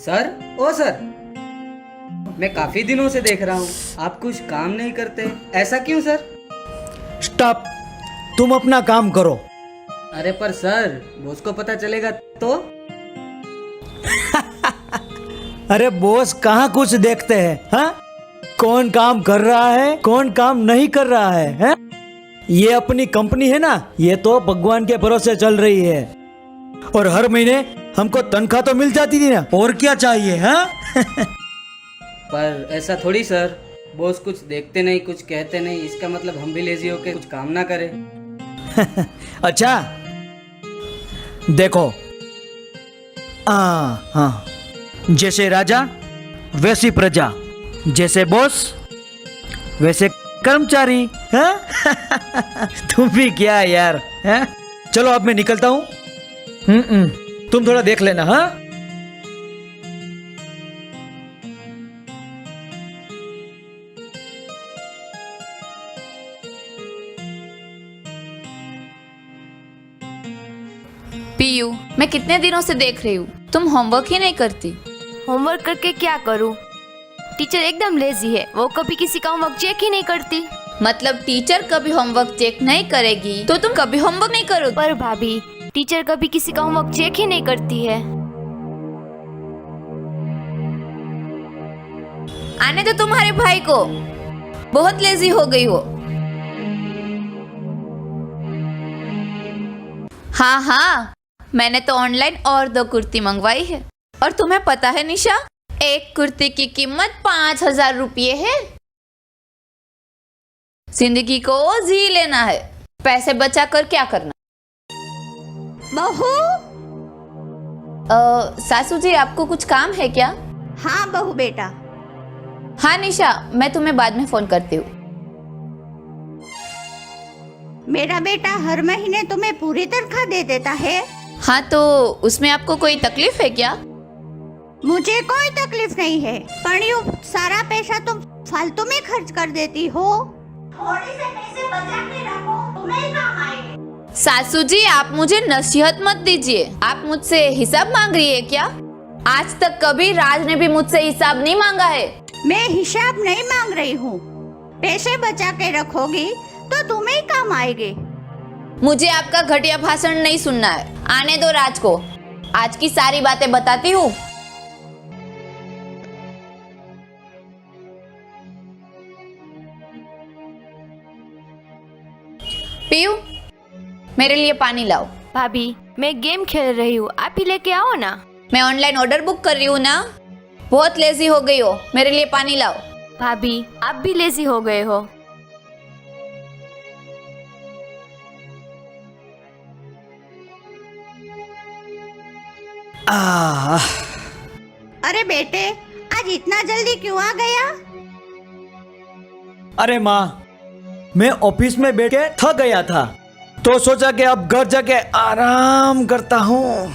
Sir, ओ sir, मैं काफी दिनों से देख रहा हूँ आप कुछ काम नहीं करते, ऐसा क्यों सर? स्टॉप। तुम अपना काम करो। अरे पर सर, बॉस को पता चलेगा तो? अरे बॉस कहाँ कुछ देखते हैं? हाँ, कौन काम कर रहा है कौन काम नहीं कर रहा है, हैं? ये अपनी कंपनी है ना, ये तो भगवान के भरोसे चल रही है और हर महीने हमको तनख्वाह तो मिल जाती थी ना, और क्या चाहिए? हाँ? पर ऐसा थोड़ी सर, बॉस कुछ देखते नहीं कुछ कहते नहीं, इसका मतलब हम भी लेजी होके कुछ काम ना करें। अच्छा देखो, हाँ, जैसे राजा वैसी प्रजा, जैसे बॉस वैसे कर्मचारी। हाँ? तुम भी क्या यार, हाँ? चलो अब मैं निकलता हूँ। तुम थोड़ा देख लेना। हाँ, पीयू, मैं कितने दिनों से देख रही हूँ तुम होमवर्क ही नहीं करती। होमवर्क करके क्या करूं? टीचर एकदम लेजी है, वो कभी किसी का होमवर्क चेक ही नहीं करती। मतलब टीचर कभी होमवर्क चेक नहीं करेगी तो तुम कभी होमवर्क नहीं करोगी? पर भाभी, टीचर कभी किसी का होमवर्क चेक ही नहीं करती है। आने दो तुम्हारे भाई को, बहुत लेजी हो गई हो। हाँ, मैंने तो ऑनलाइन और 2 कुर्ती मंगवाई है। और तुम्हें पता है निशा, एक कुर्ती की कीमत 5,000 रुपये है। जिंदगी को जी लेना है, पैसे बचा कर क्या करना। बहू। सासू जी, आपको कुछ काम है क्या? हाँ बहू बेटा। हाँ निशा, मैं तुम्हें बाद में फोन करती हूँ। मेरा बेटा हर महीने तुम्हें पूरी तनख्वाह दे देता है। हाँ, तो उसमें आपको कोई तकलीफ है क्या? मुझे कोई तकलीफ नहीं है, पर यूं सारा पैसा तुम फालतू में खर्च कर देती हो। थोड़े से पैसे बचा के रखो, तुम्हें काम आएंगे। सासू जी, आप मुझे नसीहत मत दीजिए। आप मुझसे हिसाब मांग रही है क्या? आज तक कभी राज ने भी मुझसे हिसाब नहीं मांगा है। मैं हिसाब नहीं मांग रही हूँ, पैसे बचा के रखोगी तो तुम्हें काम आएंगे। मुझे आपका घटिया भाषण नहीं सुनना है। आने दो राज को, आज की सारी बातें बताती हूँ। पीयू, मेरे लिए पानी लाओ। भाभी, मैं गेम खेल रही हूँ, आप ही लेके आओ ना। मैं ऑनलाइन ऑर्डर बुक कर रही हूँ ना। बहुत लेजी हो गई हो, मेरे लिए पानी लाओ। भाभी, आप भी लेजी हो गए हो। अरे बेटे, आज इतना जल्दी क्यों आ गया? अरे माँ, मैं ऑफिस में बैठ के थक गया था, तो सोचा कि अब घर जाके आराम करता हूँ।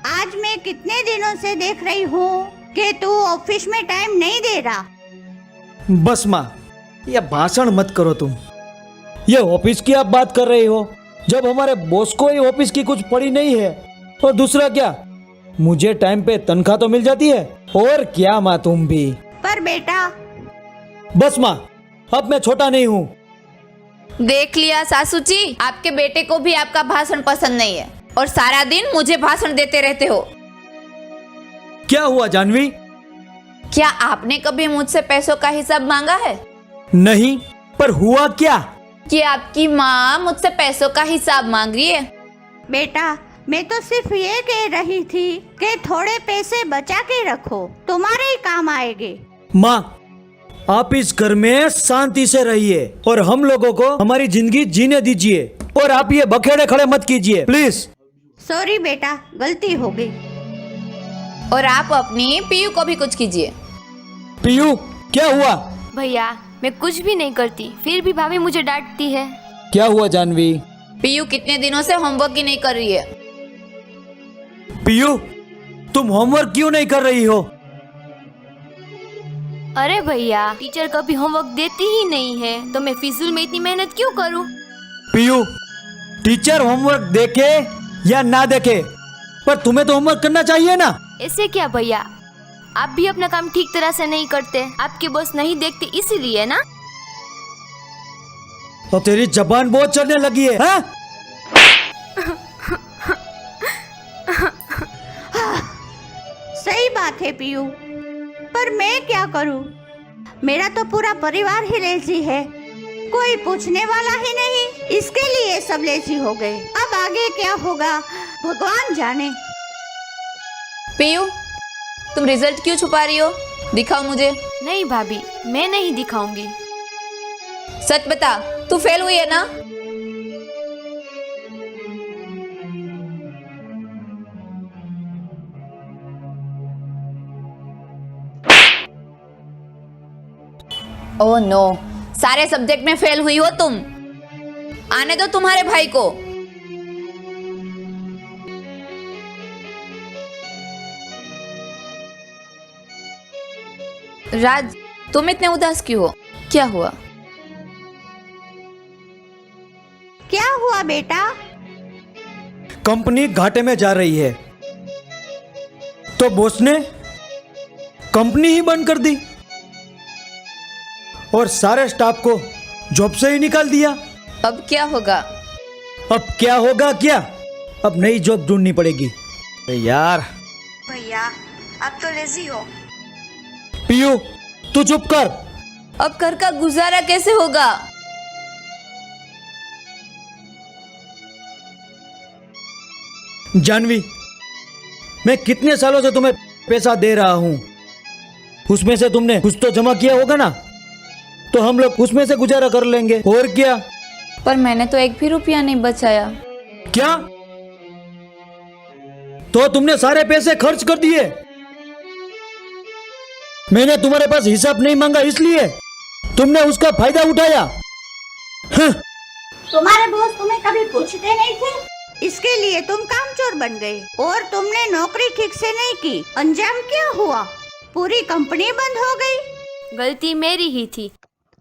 आज मैं कितने दिनों से देख रही हूँ कि तू ऑफिस में टाइम नहीं दे रहा। बस माँ, ये भाषण मत करो तुम। ये ऑफिस की आप बात कर रही हो, जब हमारे बॉस को ही ऑफिस की कुछ पड़ी नहीं है। और दूसरा क्या, मुझे टाइम पे तनख्वाह तो मिल जाती है। और क्या माँ, तुम भी। पर बेटा। बस माँ, अब मैं छोटा नहीं हूँ। देख लिया सासू जी, आपके बेटे को भी आपका भाषण पसंद नहीं है और सारा दिन मुझे भाषण देते रहते हो। क्या हुआ जानवी? क्या आपने कभी मुझसे पैसों का हिसाब मांगा है? नहीं, पर हुआ क्या? कि आपकी माँ मुझसे पैसों का हिसाब मांग रही है। बेटा, मैं तो सिर्फ ये कह रही थी कि थोड़े पैसे बचा के रखो, तुम्हारे ही काम आएंगे। माँ, आप इस घर में शांति से रहिए और हम लोगों को हमारी जिंदगी जीने दीजिए, और आप ये बखेड़े खड़े मत कीजिए प्लीज। सॉरी बेटा, गलती हो गई। और आप अपनी पीयू को भी कुछ कीजिए। पीयू, क्या हुआ? भैया, मैं कुछ भी नहीं करती, फिर भी भाभी मुझे डांटती है। क्या हुआ जानवी? पीयू कितने दिनों से होमवर्क ही नहीं कर रही है। पीयू, तुम होमवर्क क्यों नहीं कर रही हो? अरे भैया, टीचर कभी होमवर्क देती ही नहीं है, तो मैं फिजूल में इतनी मेहनत क्यों करूं? पीयू, टीचर होमवर्क देखे या ना देखे, पर तुम्हें तो होमवर्क करना चाहिए ना। ऐसे क्या भैया, आप भी अपना काम ठीक तरह से नहीं करते, आपके बॉस नहीं देखते इसीलिए ना। तो तेरी जबान बहुत चलने लगी है, हाँ? सही बात है पीयू, पर मैं क्या करूं? मेरा तो पूरा परिवार ही लेजी है, कोई पूछने वाला ही नहीं, इसके लिए सब लेजी हो गए। अब आगे क्या होगा भगवान जाने। पीयू, तुम रिजल्ट क्यों छुपा रही हो? दिखाओ मुझे। नहीं भाभी, मैं नहीं दिखाऊंगी। सच बता, तू फेल हुई है ना? ओह नो, सारे सब्जेक्ट में फेल हुई हो तुम। आने दो तुम्हारे भाई को। राज, तुम इतने उदास क्यों हो? क्या हुआ? क्या हुआ बेटा? कंपनी घाटे में जा रही है तो बॉस ने कंपनी ही बंद कर दी और सारे स्टाफ को जॉब से ही निकाल दिया। अब क्या होगा? अब क्या होगा क्या? अब नई जॉब ढूंढनी पड़ेगी। अरे यार भैया, अब तो लेजी हो। पीयू, तू चुप कर। अब घर का गुजारा कैसे होगा? जानवी, मैं कितने सालों से तुम्हें पैसा दे रहा हूं, उसमें से तुमने कुछ तो जमा किया होगा ना, तो हम लोग उसमें से गुजारा कर लेंगे। और क्या? पर मैंने तो एक भी रुपया नहीं बचाया। क्या? तो तुमने सारे पैसे खर्च कर दिए? मैंने तुम्हारे पास हिसाब नहीं मांगा इसलिए तुमने उसका फायदा उठाया। हाँ। तुम्हारे बॉस तुम्हें कभी पूछते नहीं थे, इसके लिए तुम कामचोर बन गए और तुमने नौकरी ठीक से नहीं की। अंजाम क्या हुआ? पूरी कंपनी बंद हो गई। गलती मेरी ही थी,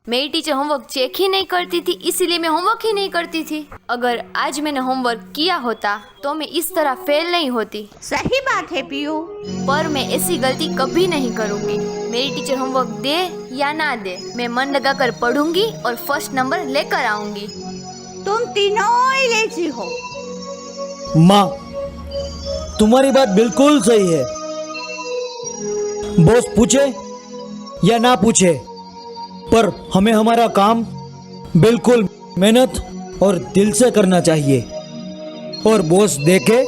मेरी टीचर होमवर्क चेक ही नहीं करती थी, इसीलिए मैं होमवर्क ही नहीं करती थी। अगर आज मैंने होमवर्क किया होता तो मैं इस तरह फेल नहीं होती। सही बात है पीयू, पर मैं ऐसी गलती कभी नहीं करूंगी। मेरी टीचर होमवर्क दे या ना दे, मैं मन लगाकर पढ़ूंगी और फर्स्ट नंबर लेकर आऊंगी। तुम तीनों ही लेजी हो। माँ, तुम्हारी बात बिल्कुल सही है। बॉस पूछे या ना पूछे, पर हमें हमारा काम बिल्कुल मेहनत और दिल से करना चाहिए। और बॉस देखे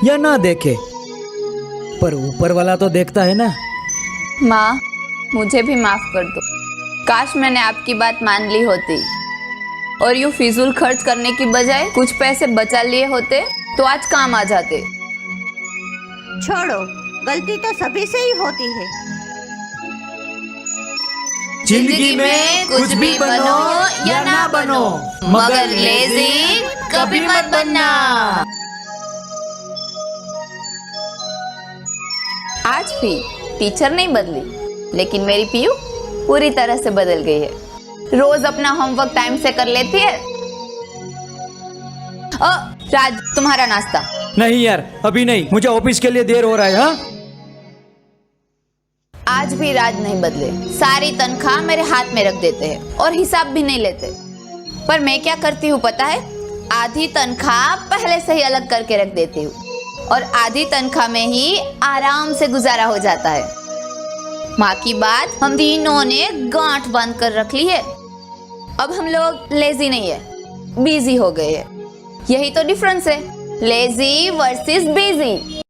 या ना देखे, पर ऊपर वाला तो देखता है ना। माँ, मुझे भी माफ कर दो। काश मैंने आपकी बात मान ली होती और यूं फिजूल खर्च करने की बजाय कुछ पैसे बचा लिए होते तो आज काम आ जाते। छोड़ो, गलती तो सभी से ही होती है। जिंदगी में कुछ भी बनो या ना बनो, मगर लेजी कभी मत बनना। आज भी टीचर नहीं बदली, लेकिन मेरी पीयू पूरी तरह से बदल गई है। रोज अपना होमवर्क टाइम से कर लेती है। राज, तुम्हारा नाश्ता। नहीं यार, अभी नहीं, मुझे ऑफिस के लिए देर हो रहा है। हाँ, आज भी राज नहीं बदले, सारी तनख्वाह मेरे हाथ में रख देते हैं और हिसाब भी नहीं लेते। पर मैं क्या करती हूँ पता है? आधी तनख्वाह पहले से ही अलग करके रख देती हूँ और आधी तनख्वाह में ही आराम से गुजारा हो जाता है। माँ की बात हम तीनों ने गांठ बांध कर रख ली है। अब हम लोग लेजी नहीं है, बिजी हो गए हैं। यही तो डिफरेंस है, लेजी वर्सेस बिजी।